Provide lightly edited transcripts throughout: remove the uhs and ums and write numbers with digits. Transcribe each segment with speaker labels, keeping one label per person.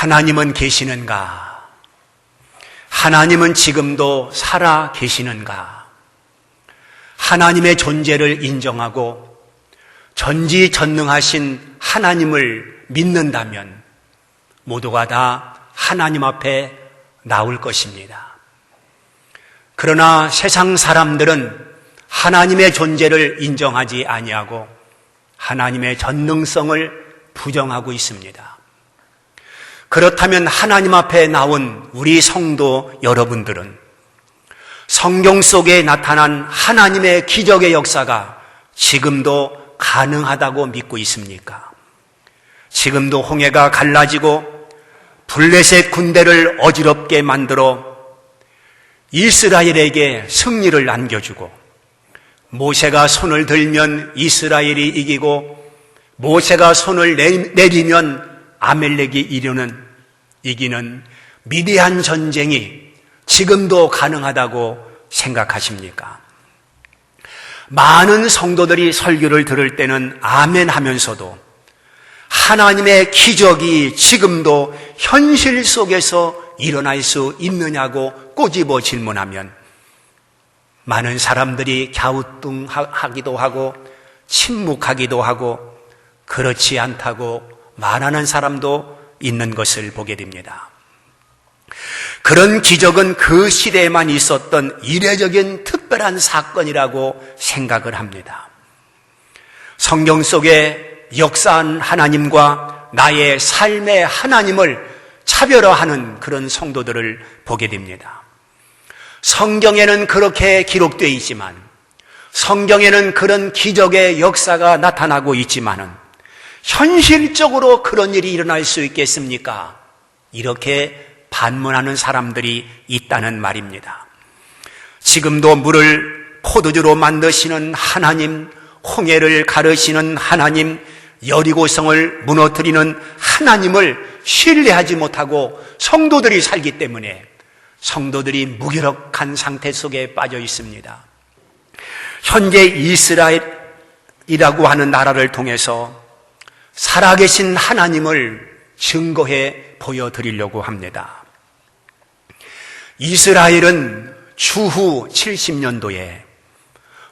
Speaker 1: 하나님은 계시는가? 하나님은 지금도 살아 계시는가? 하나님의 존재를 인정하고 전지전능하신 하나님을 믿는다면 모두가 다 하나님 앞에 나올 것입니다. 그러나 세상 사람들은 하나님의 존재를 인정하지 아니하고 하나님의 전능성을 부정하고 있습니다. 그렇다면 하나님 앞에 나온 우리 성도 여러분들은 성경 속에 나타난 하나님의 기적의 역사가 지금도 가능하다고 믿고 있습니까? 지금도 홍해가 갈라지고 블레셋 군대를 어지럽게 만들어 이스라엘에게 승리를 안겨주고 모세가 손을 들면 이스라엘이 이기고 모세가 손을 내리면 아멜렉이 이기는 미디안 전쟁이 지금도 가능하다고 생각하십니까? 많은 성도들이 설교를 들을 때는 아멘 하면서도 하나님의 기적이 지금도 현실 속에서 일어날 수 있느냐고 꼬집어 질문하면 많은 사람들이 갸우뚱하기도 하고 침묵하기도 하고 그렇지 않다고 말하는 사람도 있는 것을 보게 됩니다. 그런 기적은 그 시대에만 있었던 이례적인 특별한 사건이라고 생각을 합니다. 성경 속에 역사한 하나님과 나의 삶의 하나님을 차별화하는 그런 성도들을 보게 됩니다. 성경에는 그렇게 기록되어 있지만 성경에는 그런 기적의 역사가 나타나고 있지만은 현실적으로 그런 일이 일어날 수 있겠습니까? 이렇게 반문하는 사람들이 있다는 말입니다. 지금도 물을 포도주로 만드시는 하나님, 홍해를 가르시는 하나님, 여리고성을 무너뜨리는 하나님을 신뢰하지 못하고 성도들이 살기 때문에 성도들이 무기력한 상태 속에 빠져 있습니다. 현재 이스라엘이라고 하는 나라를 통해서 살아계신 하나님을 증거해 보여드리려고 합니다. 이스라엘은 추후 70년도에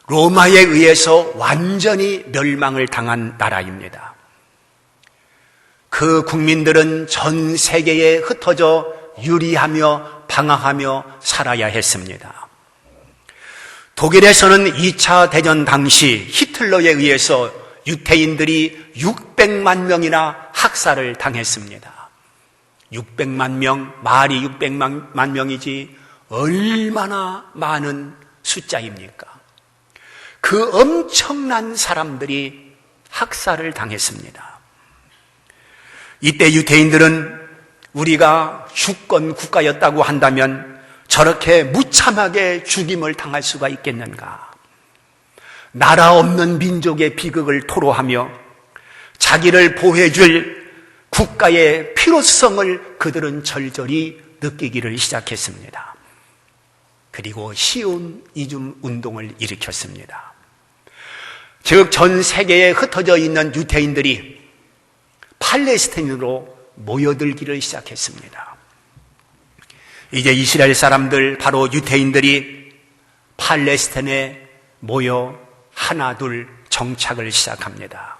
Speaker 1: 로마에 의해서 완전히 멸망을 당한 나라입니다. 그 국민들은 전 세계에 흩어져 유리하며 방황하며 살아야 했습니다. 독일에서는 2차 대전 당시 히틀러에 의해서 유태인들이 600만 명이나 학살을 당했습니다. 600만 명, 말이 600만 명이지 얼마나 많은 숫자입니까? 그 엄청난 사람들이 학살을 당했습니다. 이때 유태인들은 우리가 주권 국가였다고 한다면 저렇게 무참하게 죽임을 당할 수가 있겠는가? 나라 없는 민족의 비극을 토로하며 자기를 보호해줄 국가의 필요성을 그들은 절절히 느끼기를 시작했습니다. 그리고 시온 이즘 운동을 일으켰습니다. 즉 전 세계에 흩어져 있는 유태인들이 팔레스타인으로 모여들기를 시작했습니다. 이제 이스라엘 사람들, 바로 유태인들이 팔레스타인에 모여 하나 둘 정착을 시작합니다.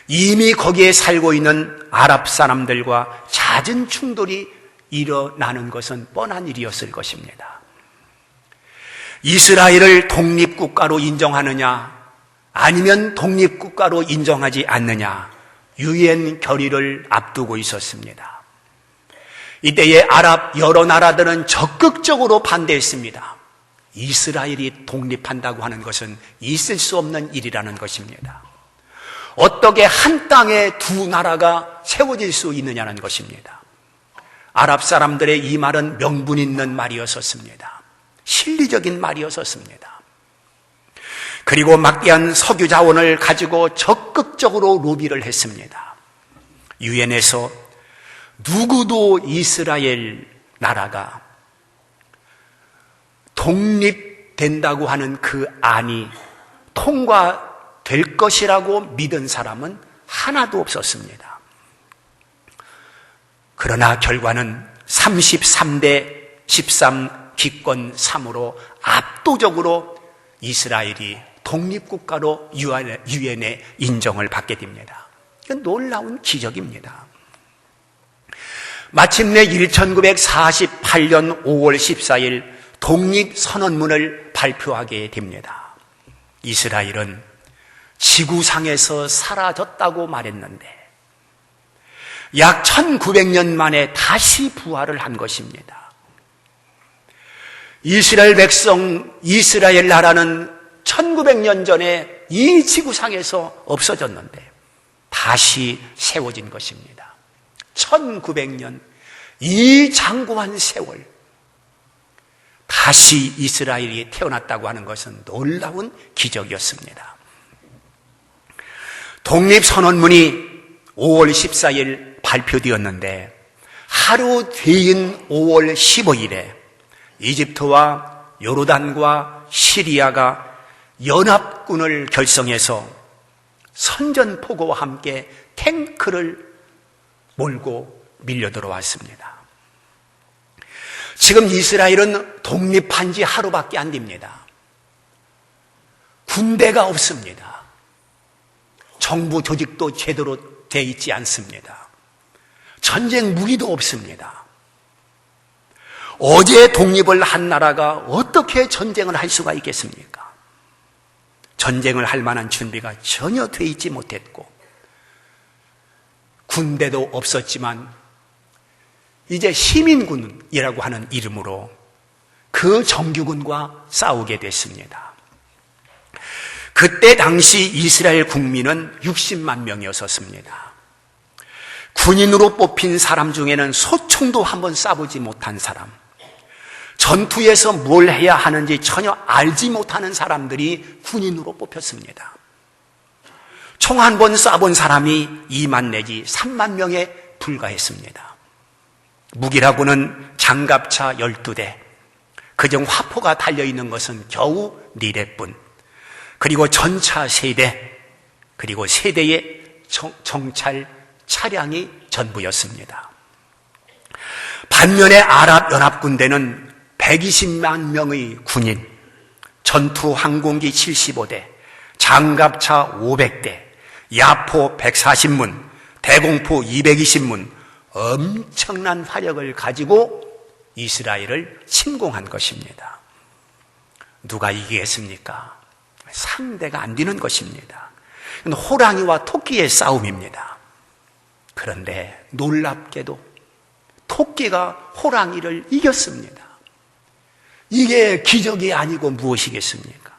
Speaker 1: 이미 거기에 살고 있는 아랍 사람들과 잦은 충돌이 일어나는 것은 뻔한 일이었을 것입니다. 이스라엘을 독립국가로 인정하느냐 아니면 독립국가로 인정하지 않느냐, 유엔 결의를 앞두고 있었습니다. 이때에 아랍 여러 나라들은 적극적으로 반대했습니다. 이스라엘이 독립한다고 하는 것은 있을 수 없는 일이라는 것입니다. 어떻게 한 땅에 두 나라가 세워질 수 있느냐는 것입니다. 아랍 사람들의 이 말은 명분 있는 말이었었습니다. 실리적인 말이었었습니다. 그리고 막대한 석유 자원을 가지고 적극적으로 로비를 했습니다. 유엔에서 누구도 이스라엘 나라가 독립된다고 하는 그 안이 통과될 것이라고 믿은 사람은 하나도 없었습니다. 그러나 결과는 33대 13 기권 3으로 압도적으로 이스라엘이 독립국가로 유엔의 인정을 받게 됩니다. 이건 놀라운 기적입니다. 마침내 1948년 5월 14일 독립선언문을 발표하게 됩니다. 이스라엘은 지구상에서 사라졌다고 말했는데 약 1900년 만에 다시 부활을 한 것입니다. 이스라엘 백성, 이스라엘 나라는 1900년 전에 이 지구상에서 없어졌는데 다시 세워진 것입니다. 1900년, 이 장구한 세월, 다시 이스라엘이 태어났다고 하는 것은 놀라운 기적이었습니다. 독립선언문이 5월 14일 발표되었는데 하루 뒤인 5월 15일에 이집트와 요르단과 시리아가 연합군을 결성해서 선전포고와 함께 탱크를 몰고 밀려 들어왔습니다. 지금 이스라엘은 독립한 지 하루밖에 안 됩니다. 군대가 없습니다. 정부 조직도 제대로 돼 있지 않습니다. 전쟁 무기도 없습니다. 어제 독립을 한 나라가 어떻게 전쟁을 할 수가 있겠습니까? 전쟁을 할 만한 준비가 전혀 돼 있지 못했고 군대도 없었지만 이제 시민군이라고 하는 이름으로 그 정규군과 싸우게 됐습니다. 그때 당시 이스라엘 국민은 60만 명이었습니다. 군인으로 뽑힌 사람 중에는 소총도 한번 쏴보지 못한 사람, 전투에서 뭘 해야 하는지 전혀 알지 못하는 사람들이 군인으로 뽑혔습니다. 총 한 번 쏴본 사람이 2만 내지 3만 명에 불과했습니다. 무기라고는 장갑차 12대, 그중 화포가 달려있는 것은 겨우 4대뿐, 그리고 전차 3대, 그리고 3대의 정찰 차량이 전부였습니다. 반면에 아랍연합군대는 120만 명의 군인, 전투 항공기 75대, 장갑차 500대, 야포 140문, 대공포 220문, 엄청난 화력을 가지고 이스라엘을 침공한 것입니다. 누가 이기겠습니까? 상대가 안 되는 것입니다. 호랑이와 토끼의 싸움입니다. 그런데 놀랍게도 토끼가 호랑이를 이겼습니다. 이게 기적이 아니고 무엇이겠습니까?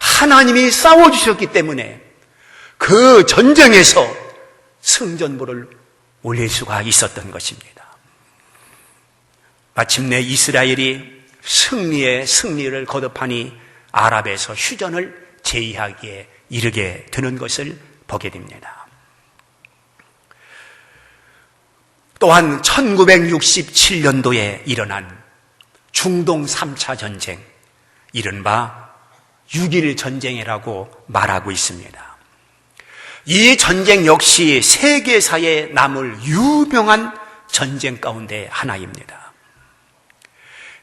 Speaker 1: 하나님이 싸워주셨기 때문에 그 전쟁에서 승전보를 올릴 수가 있었던 것입니다. 마침내 이스라엘이 승리의 승리를 거듭하니 아랍에서 휴전을 제의하기에 이르게 되는 것을 보게 됩니다. 또한 1967년도에 일어난 중동 3차 전쟁, 이른바 6.1 전쟁이라고 말하고 있습니다. 이 전쟁 역시 세계사에 남을 유명한 전쟁 가운데 하나입니다.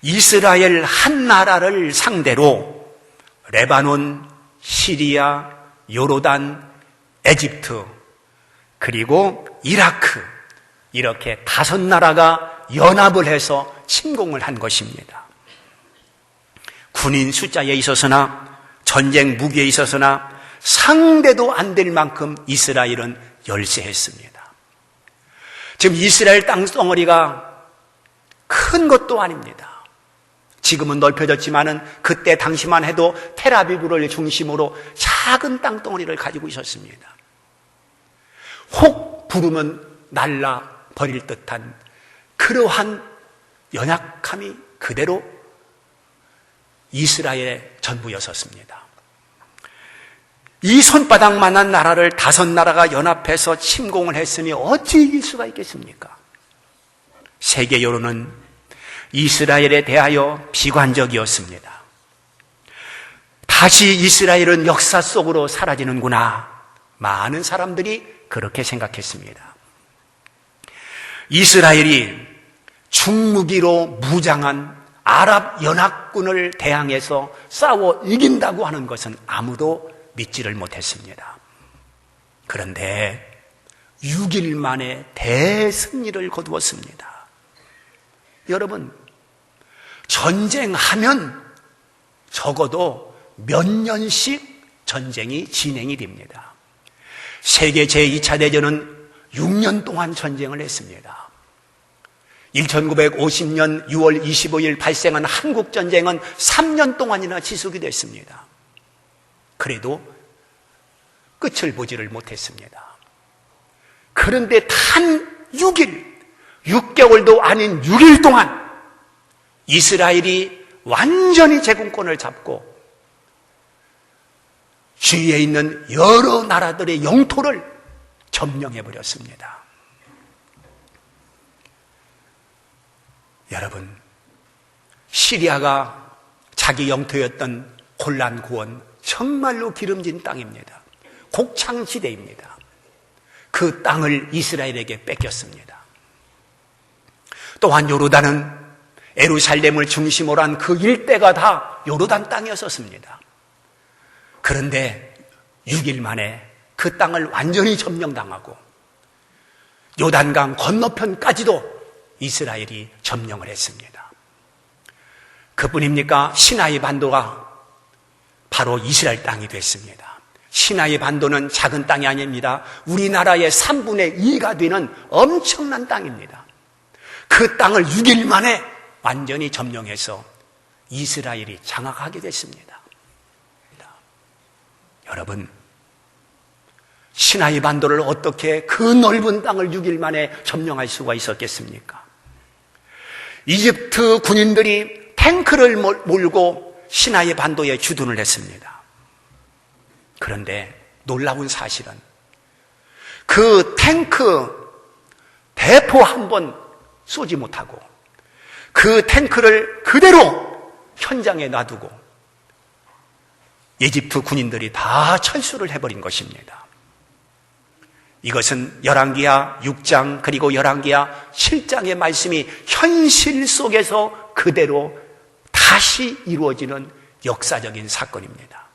Speaker 1: 이스라엘 한 나라를 상대로 레바논, 시리아, 요르단, 에집트, 그리고 이라크, 이렇게 5나라가 연합을 해서 침공을 한 것입니다. 군인 숫자에 있어서나 전쟁 무기에 있어서나 상대도 안 될 만큼 이스라엘은 열세했습니다. 지금 이스라엘 땅덩어리가 큰 것도 아닙니다. 지금은 넓혀졌지만은 그때 당시만 해도 텔아비브를 중심으로 작은 땅덩어리를 가지고 있었습니다. 혹 부르면 날라 버릴 듯한 그러한 연약함이 그대로 이스라엘의 전부였었습니다. 이 손바닥만한 나라를 5나라가 연합해서 침공을 했으니 어찌 이길 수가 있겠습니까? 세계 여론은 이스라엘에 대하여 비관적이었습니다. 다시 이스라엘은 역사 속으로 사라지는구나. 많은 사람들이 그렇게 생각했습니다. 이스라엘이 중무기로 무장한 아랍 연합군을 대항해서 싸워 이긴다고 하는 것은 아무도 믿지를 못했습니다. 그런데 6일 만에 대승리를 거두었습니다. 여러분, 전쟁하면 적어도 몇 년씩 전쟁이 진행이 됩니다. 세계 제2차 대전은 6년 동안 전쟁을 했습니다. 1950년 6월 25일 발생한 한국전쟁은 3년 동안이나 지속이 됐습니다. 그래도 끝을 보지를 못했습니다. 그런데 단 6개월도 아닌 6일 동안 이스라엘이 완전히 제공권을 잡고 주위에 있는 여러 나라들의 영토를 점령해버렸습니다. 여러분, 시리아가 자기 영토였던 골란 고원, 정말로 기름진 땅입니다. 곡창지대입니다. 그 땅을 이스라엘에게 뺏겼습니다. 또한 요르단은 예루살렘을 중심으로 한 그 일대가 다 요르단 땅이었습니다. 그런데 6일 만에 그 땅을 완전히 점령당하고 요단강 건너편까지도 이스라엘이 점령을 했습니다. 그뿐입니까? 시나이 반도가 바로 이스라엘 땅이 됐습니다. 시나이 반도는 작은 땅이 아닙니다. 우리나라의 3분의 2가 되는 엄청난 땅입니다. 그 땅을 6일 만에 완전히 점령해서 이스라엘이 장악하게 됐습니다. 여러분, 시나이 반도를 어떻게 그 넓은 땅을 6일 만에 점령할 수가 있었겠습니까? 이집트 군인들이 탱크를 몰고 시나이 반도에 주둔을 했습니다. 그런데 놀라운 사실은 그 탱크 대포 한 번 쏘지 못하고 그 탱크를 그대로 현장에 놔두고 이집트 군인들이 다 철수를 해버린 것입니다. 이것은 열왕기하 6장 그리고 열왕기하 7장의 말씀이 현실 속에서 그대로 다시 이루어지는 역사적인 사건입니다.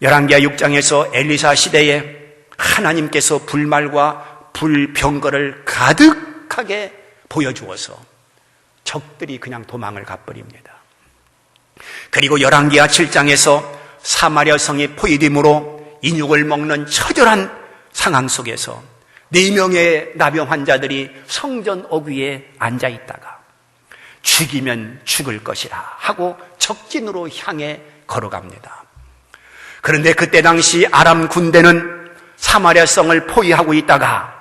Speaker 1: 열왕기하 6장에서 엘리사 시대에 하나님께서 불말과 불병거를 가득하게 보여주어서 적들이 그냥 도망을 가버립니다. 그리고 열왕기하 7장에서 사마리아 성이 포위됨으로 인육을 먹는 처절한 상황 속에서 4명의 나병 환자들이 성전 어귀에 앉아있다가 죽이면 죽을 것이라 하고 적진으로 향해 걸어갑니다. 그런데 그때 당시 아람 군대는 사마리아 성을 포위하고 있다가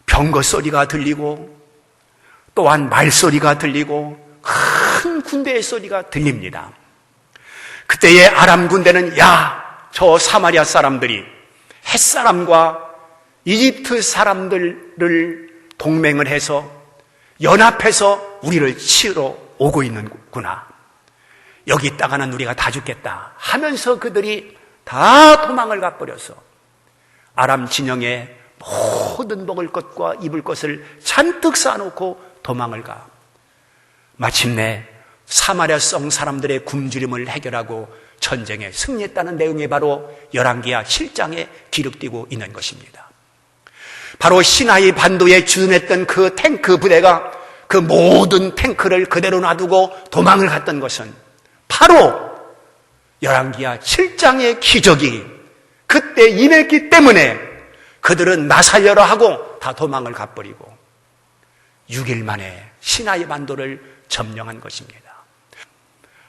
Speaker 1: 병거 소리가 들리고 또한 말소리가 들리고 큰 군대의 소리가 들립니다. 그때의 아람 군대는 저 사마리아 사람들이 햇사람과 이집트 사람들을 동맹을 해서 연합해서 우리를 치러 오고 있는구나. 여기 있다가는 우리가 다 죽겠다 하면서 그들이 다 도망을 가버려서 아람 진영에 모든 먹을 것과 입을 것을 잔뜩 쌓아놓고 도망을 가. 마침내 사마리아 성 사람들의 굶주림을 해결하고 전쟁에 승리했다는 내용이 바로 열왕기하 7장에 기록되고 있는 것입니다. 바로 시나이 반도에 주둔했던 그 탱크 부대가 그 모든 탱크를 그대로 놔두고 도망을 갔던 것은 바로 열왕기하 7장의 기적이 그때 임했기 때문에 그들은 나 살려라 하고 다 도망을 가버리고 6일 만에 시나이 반도를 점령한 것입니다.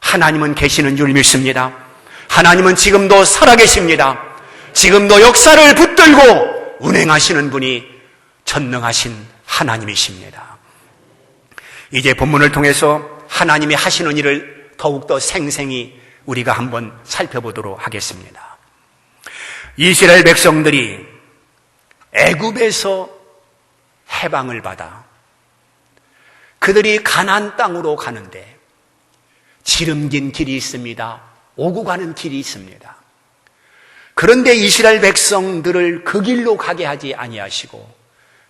Speaker 1: 하나님은 계시는 줄 믿습니다. 하나님은 지금도 살아계십니다. 지금도 역사를 붙들고 운행하시는 분이 전능하신 하나님이십니다. 이제 본문을 통해서 하나님이 하시는 일을 더욱더 생생히 우리가 한번 살펴보도록 하겠습니다. 이스라엘 백성들이 애굽에서 해방을 받아 그들이 가나안 땅으로 가는데 지름긴 길이 있습니다. 오고 가는 길이 있습니다. 그런데 이스라엘 백성들을 그 길로 가게 하지 아니하시고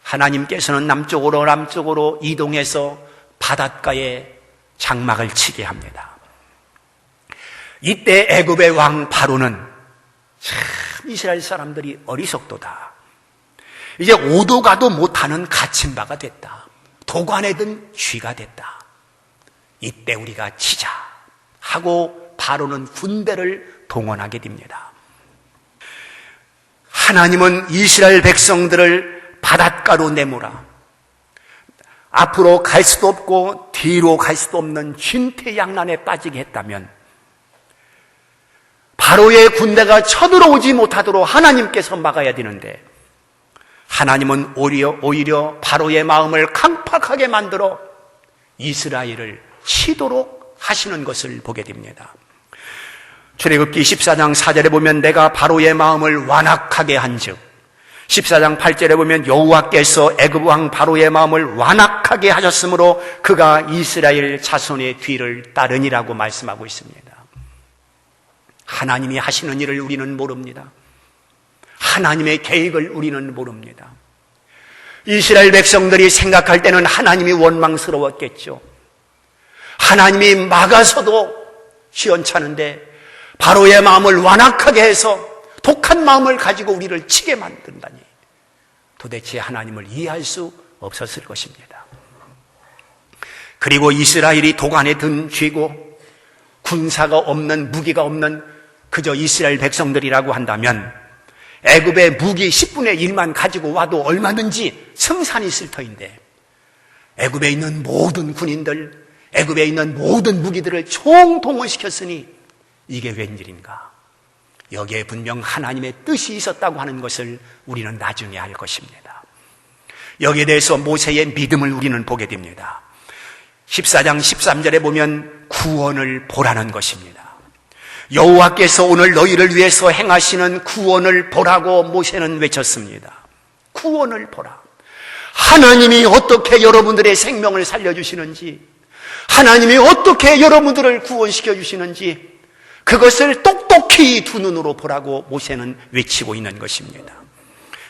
Speaker 1: 하나님께서는 남쪽으로 이동해서 바닷가에 장막을 치게 합니다. 이때 애굽의 왕 바로는 참 이스라엘 사람들이 어리석도다. 이제 오도 가도 못하는 갇힌 바가 됐다. 도관에 든 쥐가 됐다. 이때 우리가 치자 하고 바로는 군대를 동원하게 됩니다. 하나님은 이스라엘 백성들을 바닷가로 내몰아 앞으로 갈 수도 없고 뒤로 갈 수도 없는 진퇴양난에 빠지게 했다면 바로의 군대가 쳐들어오지 못하도록 하나님께서 막아야 되는데 하나님은 오히려 바로의 마음을 강팍하게 만들어 이스라엘을 치도록 하시는 것을 보게 됩니다. 출애굽기 14장 4절에 보면 내가 바로의 마음을 완악하게 한즉 14장 8절에 보면 여호와께서 애굽 왕 바로의 마음을 완악하게 하셨으므로 그가 이스라엘 자손의 뒤를 따르니라고 말씀하고 있습니다. 하나님이 하시는 일을 우리는 모릅니다. 하나님의 계획을 우리는 모릅니다. 이스라엘 백성들이 생각할 때는 하나님이 원망스러웠겠죠. 하나님이 막아서도 시원찮은데 바로의 마음을 완악하게 해서 독한 마음을 가지고 우리를 치게 만든다니 도대체 하나님을 이해할 수 없었을 것입니다. 그리고 이스라엘이 도관에 든 쥐고 군사가 없는 무기가 없는 그저 이스라엘 백성들이라고 한다면 애굽의 무기 10분의 1만 가지고 와도 얼마든지 승산이 있을 터인데 애굽에 있는 모든 군인들, 애굽에 있는 모든 무기들을 총동원시켰으니 이게 웬일인가? 여기에 분명 하나님의 뜻이 있었다고 하는 것을 우리는 나중에 알 것입니다. 여기에 대해서 모세의 믿음을 우리는 보게 됩니다. 14장 13절에 보면 구원을 보라는 것입니다. 여호와께서 오늘 너희를 위해서 행하시는 구원을 보라고 모세는 외쳤습니다. 구원을 보라. 하나님이 어떻게 여러분들의 생명을 살려주시는지, 하나님이 어떻게 여러분들을 구원시켜 주시는지 그것을 똑똑히 두 눈으로 보라고 모세는 외치고 있는 것입니다.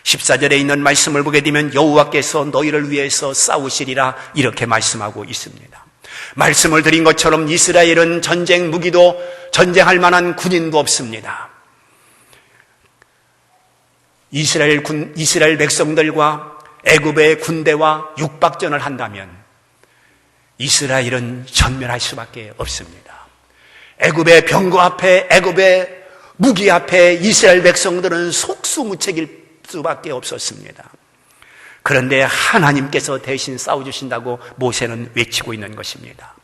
Speaker 1: 14절에 있는 말씀을 보게 되면 여호와께서 너희를 위해서 싸우시리라 이렇게 말씀하고 있습니다. 말씀을 드린 것처럼 이스라엘은 전쟁 무기도 전쟁할 만한 군인도 없습니다. 이스라엘 백성들과 애굽의 군대와 육박전을 한다면 이스라엘은 전멸할 수밖에 없습니다. 애굽의 병거 앞에, 애굽의 무기 앞에 이스라엘 백성들은 속수무책일 수밖에 없었습니다. 그런데 하나님께서 대신 싸워주신다고 모세는 외치고 있는 것입니다.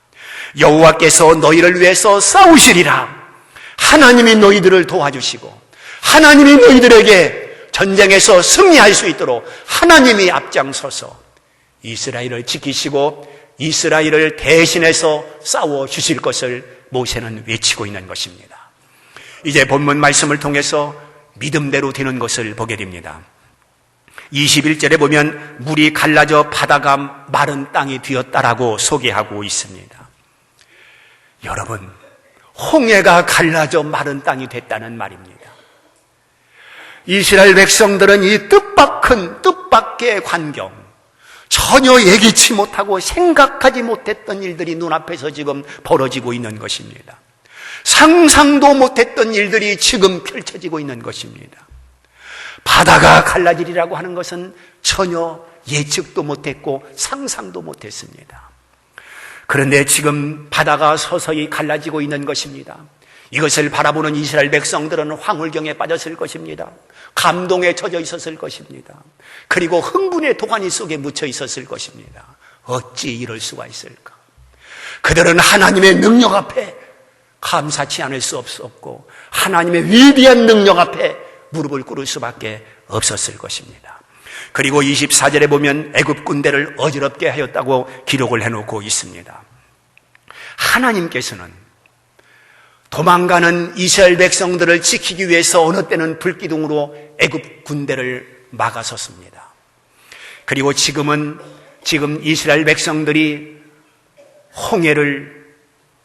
Speaker 1: 여호와께서 너희를 위해서 싸우시리라. 하나님이 너희들을 도와주시고 하나님이 너희들에게 전쟁에서 승리할 수 있도록 하나님이 앞장서서 이스라엘을 지키시고 이스라엘을 대신해서 싸워주실 것을 모세는 외치고 있는 것입니다. 이제 본문 말씀을 통해서 믿음대로 되는 것을 보게 됩니다. 21절에 보면 물이 갈라져 바다가 마른 땅이 되었다라고 소개하고 있습니다. 여러분, 홍해가 갈라져 마른 땅이 됐다는 말입니다. 이스라엘 백성들은 이 뜻밖의 광경, 전혀 예기치 못하고 생각하지 못했던 일들이 눈앞에서 지금 벌어지고 있는 것입니다. 상상도 못했던 일들이 지금 펼쳐지고 있는 것입니다. 바다가 갈라지리라고 하는 것은 전혀 예측도 못했고 상상도 못했습니다. 그런데 지금 바다가 서서히 갈라지고 있는 것입니다. 이것을 바라보는 이스라엘 백성들은 황홀경에 빠졌을 것입니다. 감동에 젖어 있었을 것입니다. 그리고 흥분의 도가니 속에 묻혀 있었을 것입니다. 어찌 이럴 수가 있을까? 그들은 하나님의 능력 앞에 감사치 않을 수 없었고 하나님의 위대한 능력 앞에 무릎을 꿇을 수밖에 없었을 것입니다. 그리고 24절에 보면 애굽 군대를 어지럽게 하였다고 기록을 해놓고 있습니다. 하나님께서는 도망가는 이스라엘 백성들을 지키기 위해서 어느 때는 불기둥으로 애굽 군대를 막아섰습니다. 그리고 지금 이스라엘 백성들이 홍해를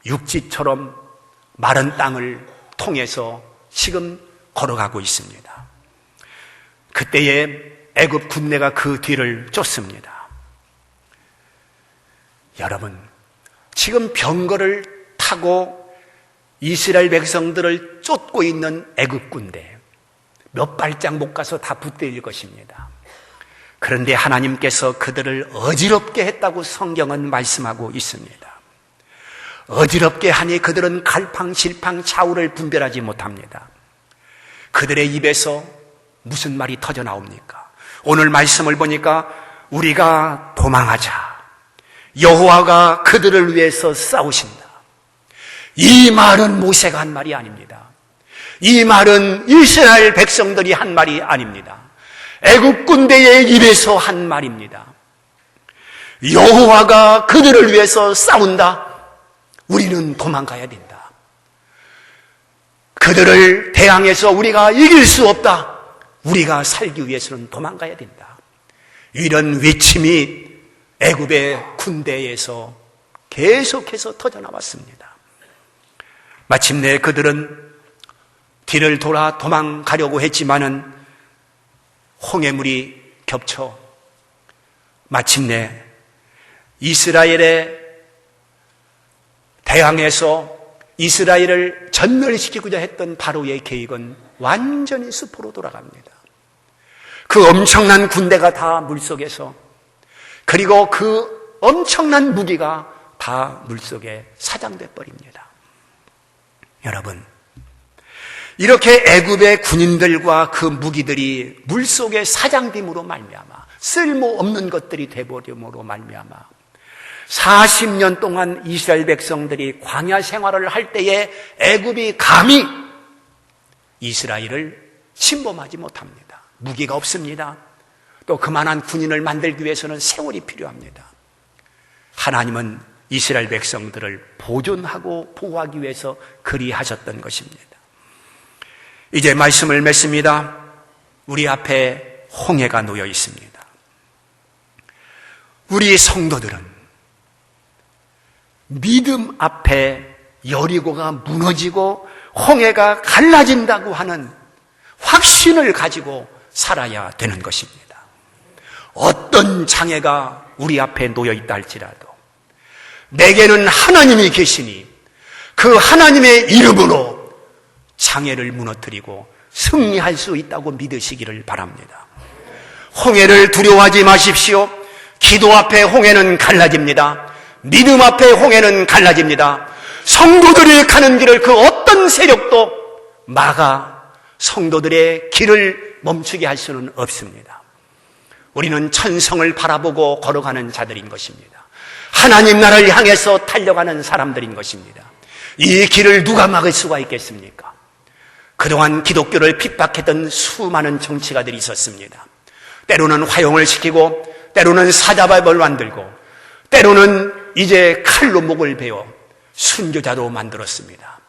Speaker 1: 육지처럼 마른 땅을 통해서 지금 걸어가고 있습니다. 그때에 애굽 군대가 그 뒤를 쫓습니다. 여러분, 지금 병거를 타고 이스라엘 백성들을 쫓고 있는 애굽 군대, 몇 발짝 못 가서 다 붙들릴 것입니다. 그런데 하나님께서 그들을 어지럽게 했다고 성경은 말씀하고 있습니다. 어지럽게 하니 그들은 갈팡질팡 좌우를 분별하지 못합니다. 그들의 입에서 무슨 말이 터져 나옵니까? 오늘 말씀을 보니까 우리가 도망하자, 여호와가 그들을 위해서 싸우신다. 이 말은 모세가 한 말이 아닙니다. 이 말은 이스라엘 백성들이 한 말이 아닙니다. 애굽 군대의 입에서 한 말입니다. 여호와가 그들을 위해서 싸운다. 우리는 도망가야 된다. 그들을 대항해서 우리가 이길 수 없다. 우리가 살기 위해서는 도망가야 된다. 이런 외침이 애굽의 군대에서 계속해서 터져나왔습니다. 마침내 그들은 뒤를 돌아 도망가려고 했지만은 홍해물이 겹쳐 마침내 이스라엘에 대항해서 이스라엘을 전멸시키고자 했던 바로의 계획은 완전히 수포로 돌아갑니다. 그 엄청난 군대가 다 물속에서, 그리고 그 엄청난 무기가 다 물속에 사장돼 버립니다. 여러분, 이렇게 애굽의 군인들과 그 무기들이 물속에 사장됨으로 말미암아, 쓸모없는 것들이 되버림으로 말미암아 40년 동안 이스라엘 백성들이 광야 생활을 할 때에 애굽이 감히 이스라엘을 침범하지 못합니다. 무기가 없습니다. 또 그만한 군인을 만들기 위해서는 세월이 필요합니다. 하나님은 이스라엘 백성들을 보존하고 보호하기 위해서 그리하셨던 것입니다. 이제 말씀을 맺습니다. 우리 앞에 홍해가 놓여 있습니다. 우리 성도들은 믿음 앞에 여리고가 무너지고 홍해가 갈라진다고 하는 확신을 가지고 살아야 되는 것입니다. 어떤 장애가 우리 앞에 놓여 있다 할지라도 내게는 하나님이 계시니 그 하나님의 이름으로 장애를 무너뜨리고 승리할 수 있다고 믿으시기를 바랍니다. 홍해를 두려워하지 마십시오. 기도 앞에 홍해는 갈라집니다. 믿음 앞에 홍해는 갈라집니다. 성도들이 가는 길을 그 어떤 세력도 막아 성도들의 길을 멈추게 할 수는 없습니다. 우리는 천성을 바라보고 걸어가는 자들인 것입니다. 하나님 나라를 향해서 달려가는 사람들인 것입니다. 이 길을 누가 막을 수가 있겠습니까? 그동안 기독교를 핍박했던 수많은 정치가들이 있었습니다. 때로는 화형을 시키고, 때로는 사자밥을 만들고, 때로는 이제 칼로 목을 베어 순교자로 만들었습니다.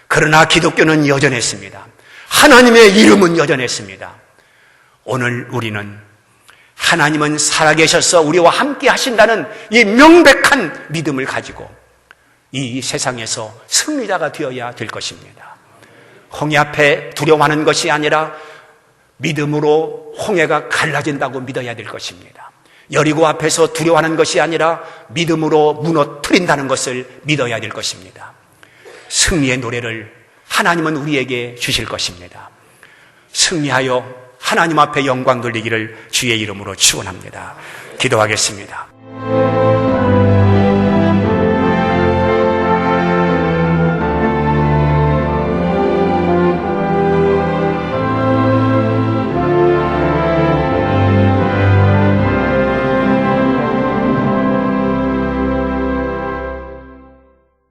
Speaker 1: 그러나 기독교는 여전했습니다. 하나님의 이름은 여전했습니다. 오늘 우리는 하나님은 살아계셔서 우리와 함께 하신다는 이 명백한 믿음을 가지고 이 세상에서 승리자가 되어야 될 것입니다. 홍해 앞에 두려워하는 것이 아니라 믿음으로 홍해가 갈라진다고 믿어야 될 것입니다. 여리고 앞에서 두려워하는 것이 아니라 믿음으로 무너뜨린다는 것을 믿어야 될 것입니다. 승리의 노래를 하나님은 우리에게 주실 것입니다. 승리하여 하나님 앞에 영광 돌리기를 주의 이름으로 축원합니다. 기도하겠습니다.